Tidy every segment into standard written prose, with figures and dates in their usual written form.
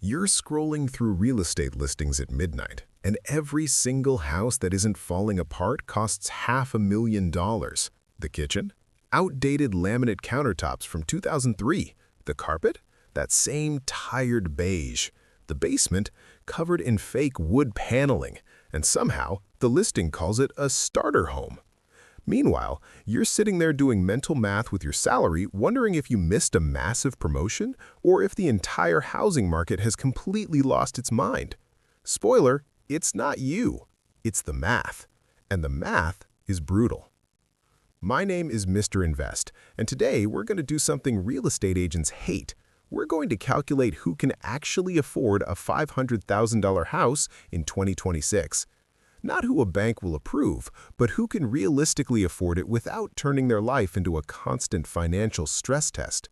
You're scrolling through real estate listings at midnight, and every single house that isn't falling apart costs $500,000. The kitchen? Outdated laminate countertops from 2003. The carpet? That same tired beige. The basement? Covered in fake wood paneling. And somehow, the listing calls it a starter home. Meanwhile, you're sitting there doing mental math with your salary, wondering if you missed a massive promotion or if the entire housing market has completely lost its mind. Spoiler, it's not you. It's the math. And the math is brutal. My name is Mr. Invest, and today we're going to do something real estate agents hate. We're going to calculate who can actually afford a $500,000 house in 2026. Not who a bank will approve, but who can realistically afford it without turning their life into a constant financial stress test.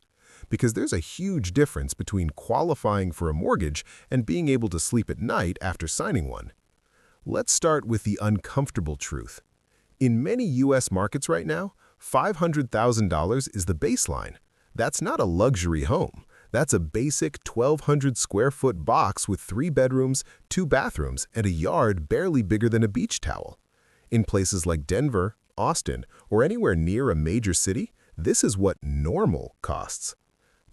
Because there's a huge difference between qualifying for a mortgage and being able to sleep at night after signing one. Let's start with the uncomfortable truth. In many U.S. markets right now, $500,000 is the baseline. That's not a luxury home. That's a basic 1,200 square foot box with 3 bedrooms, 2 bathrooms, and a yard barely bigger than a beach towel. In places like Denver, Austin, or anywhere near a major city, this is what normal costs.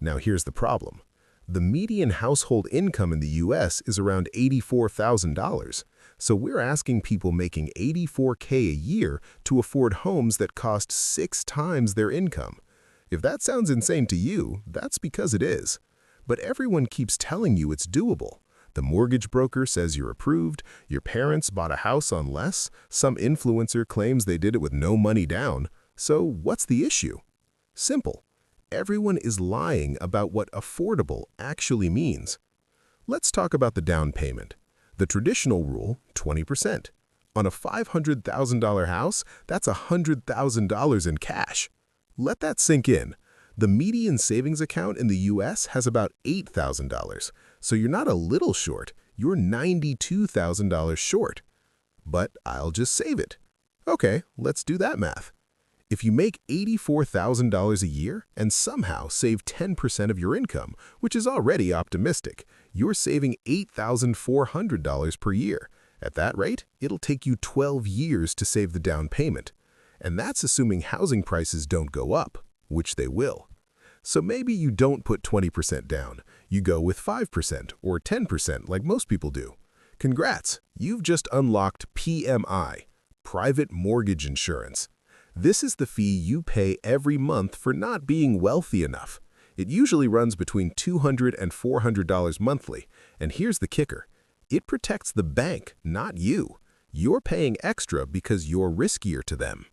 Now here's the problem. The median household income in the U.S. is around $84,000. So we're asking people making $84K a year to afford homes that cost 6 times their income. If that sounds insane to you, that's because it is. But everyone keeps telling you it's doable. The mortgage broker says you're approved, your parents bought a house on less, some influencer claims they did it with no money down. So what's the issue? Simple. Everyone is lying about what affordable actually means. Let's talk about the down payment. The traditional rule, 20%. On a $500,000 house, that's $100,000 in cash. Let that sink in. The median savings account in the U.S. has about $8,000, so you're not a little short, you're $92,000 short. But I'll just save it. Okay, let's do that math. If you make $84,000 a year and somehow save 10% of your income, which is already optimistic, you're saving $8,400 per year. At that rate, it'll take you 12 years to save the down payment. And that's assuming housing prices don't go up, which they will. So maybe you don't put 20% down. You go with 5% or 10% like most people do. Congrats, you've just unlocked PMI, Private Mortgage Insurance. This is the fee you pay every month for not being wealthy enough. It usually runs between $200 and $400 monthly. And here's the kicker. It protects the bank, not you. You're paying extra because you're riskier to them.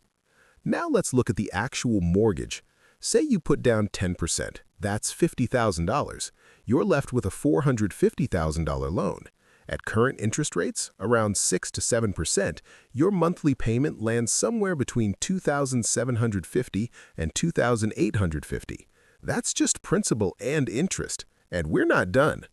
Now let's look at the actual mortgage. Say you put down 10%, that's $50,000. You're left with a $450,000 loan. At current interest rates, around 6 to 7%, your monthly payment lands somewhere between $2,750 and $2,850. That's just principal and interest, and we're not done.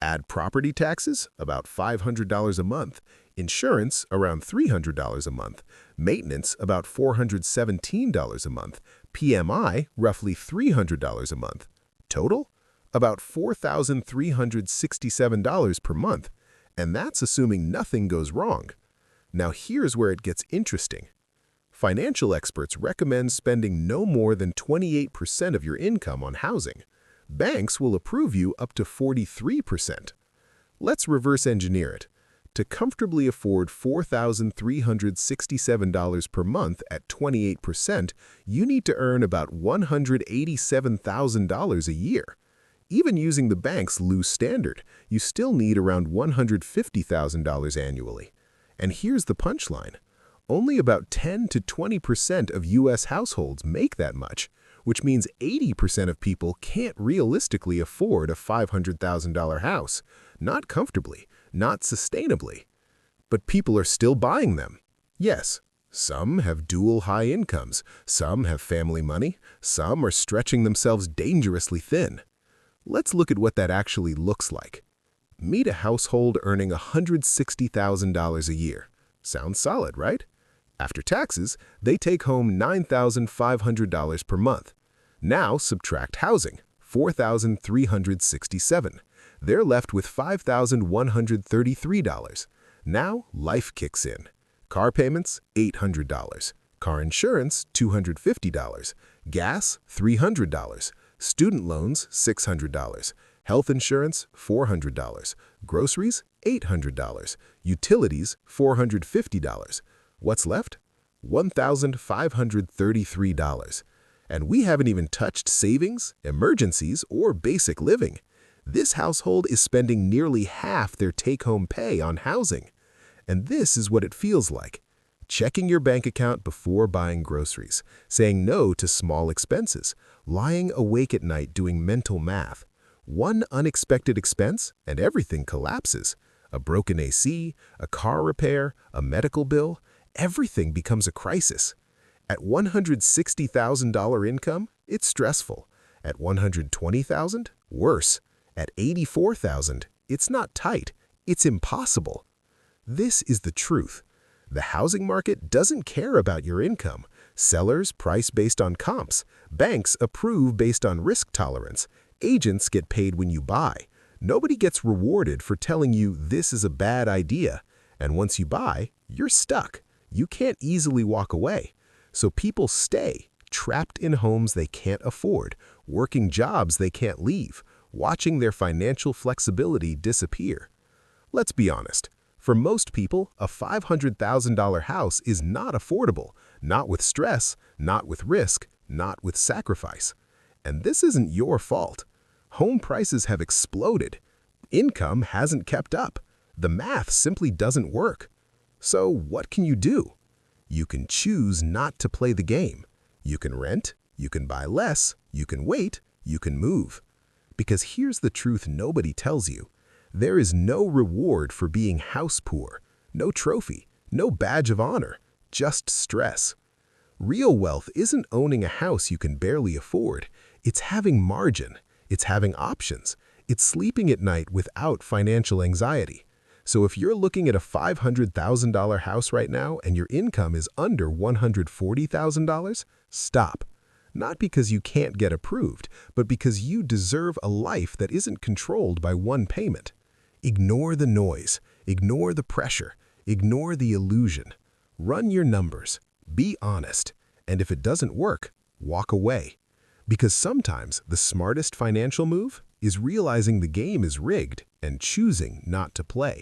Add property taxes, about $500 a month, insurance, around $300 a month, maintenance, about $417 a month, PMI, roughly $300 a month. Total? About $4,367 per month. And that's assuming nothing goes wrong. Now here's where it gets interesting. Financial experts recommend spending no more than 28% of your income on housing. Banks will approve you up to 43%. Let's reverse engineer it. To comfortably afford $4,367 per month at 28%, you need to earn about $187,000 a year. Even using the bank's loose standard, you still need around $150,000 annually. And here's the punchline. Only about 10 to 20% of U.S. households make that much, which means 80% of people can't realistically afford a $500,000 house. Not comfortably, not sustainably. But people are still buying them. Yes, some have dual high incomes, some have family money, some are stretching themselves dangerously thin. Let's look at what that actually looks like. Meet a household earning $160,000 a year. Sounds solid, right? After taxes, they take home $9,500 per month. Now subtract housing, $4,367. They're left with $5,133. Now, life kicks in. Car payments, $800. Car insurance, $250. Gas, $300. Student loans, $600. Health insurance, $400. Groceries, $800. Utilities, $450. What's left? $1,533. And we haven't even touched savings, emergencies, or basic living. This household is spending nearly half their take-home pay on housing. And this is what it feels like. Checking your bank account before buying groceries, saying no to small expenses, lying awake at night doing mental math. One unexpected expense and everything collapses. A broken AC, a car repair, a medical bill, everything becomes a crisis. At $160,000 income, it's stressful. At $120,000, worse. At $84,000, it's not tight, it's impossible. This is the truth. The housing market doesn't care about your income. Sellers price based on comps. Banks approve based on risk tolerance. Agents get paid when you buy. Nobody gets rewarded for telling you this is a bad idea. And once you buy, you're stuck. You can't easily walk away. So people stay, trapped in homes they can't afford, working jobs they can't leave, watching their financial flexibility disappear. Let's be honest. For most people, a $500,000 house is not affordable, not with stress, not with risk, not with sacrifice. And this isn't your fault. Home prices have exploded. Income hasn't kept up. The math simply doesn't work. So what can you do? You can choose not to play the game. You can rent, you can buy less, you can wait, you can move. Because here's the truth nobody tells you. There is no reward for being house poor, no trophy, no badge of honor, just stress. Real wealth isn't owning a house you can barely afford. It's having margin. It's having options. It's sleeping at night without financial anxiety. So if you're looking at a $500,000 house right now and your income is under $140,000, stop. Not because you can't get approved, but because you deserve a life that isn't controlled by one payment. Ignore the noise. Ignore the pressure. Ignore the illusion. Run your numbers. Be honest. And if it doesn't work, walk away. Because sometimes the smartest financial move is realizing the game is rigged and choosing not to play.